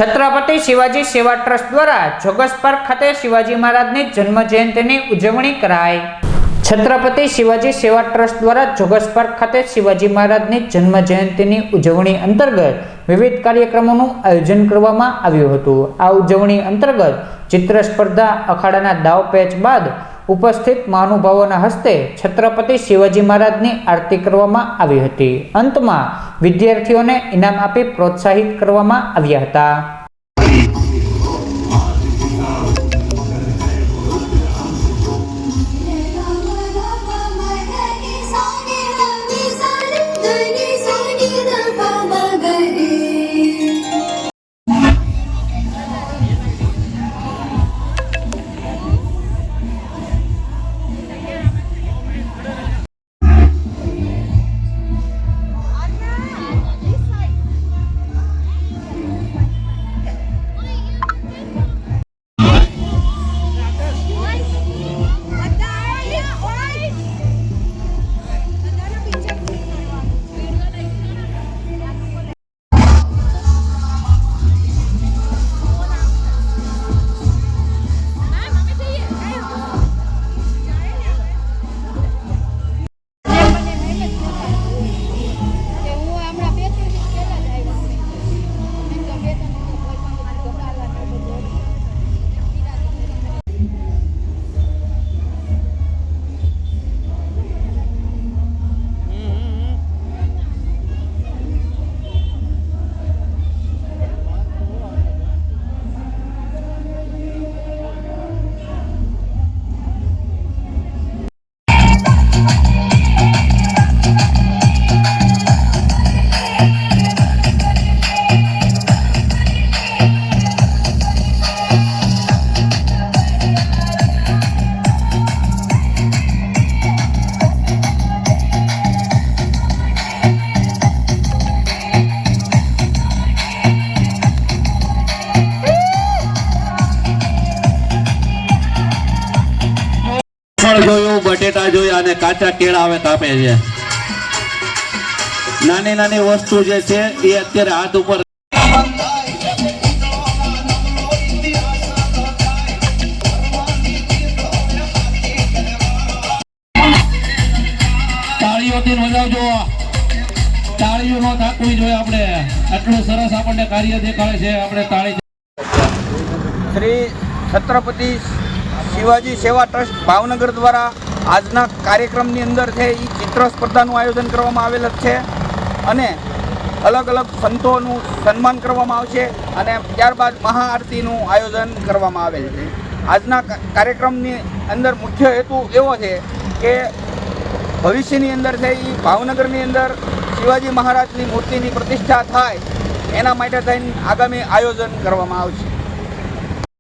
छत्रपति शिवाजी सेवा ट्रस्ट द्वारा joggers park खाते शिवाजी महाराजनी जन्म जयंतीनी उजवणी कराई। छत्रपति शिवाजी सेवा ट्रस्ट द्वारा जोगस पार्क खाते शिवाजी महाराजनी जन्म जयंतीनी उजवणी अंतर्गत विविध कार्यक्रमों आयोजन करवामां आव्युं हतुं। आ उजवणी अंतर्गत चित्र स्पर्धा, अखाड़ाना दाव पेच बाद उपस्थित महानुभावोना हस्ते छत्रपति शिवाजी महाराजनी आरती करवामां आवी हती। अंतमां विद्यार्थीओने इनाम आपी प्रोत्साहित करवामां आव्या हता। बटेटा जोया ने काचा केळा हवे कापे छे। नानी नानी वस्तु जे छे ए अत्यारे हाथ उपर ताळीओथी वजावजो। ताळीओ नो थाकवी जोईए आपणे। आटલું સરસ આપણને કાર્ય દેખાડે છે આપણે તાળી। श्री छत्रपति शिवाजी सेवा ट्रस्ट भावनगर द्वारा આજના કાર્યક્રમની અંદર છે એ ચિત્ર સ્પર્ધાનું આયોજન કરવામાં આવેલ છે અને અલગ અલગ સંતોનું સન્માન કરવામાં આવશે અને ત્યારબાદ મહાઆરતીનું આયોજન કરવામાં આવેલ છે। આજના કાર્યક્રમની અંદર મુખ્ય હેતુ એવો છે કે ભવિષ્યની અંદર છે એ ભાવનગરની અંદર શિવાજી મહારાજની મૂર્તિની પ્રતિષ્ઠા થાય એના માટે થઈને આગામી આયોજન કરવામાં આવશે।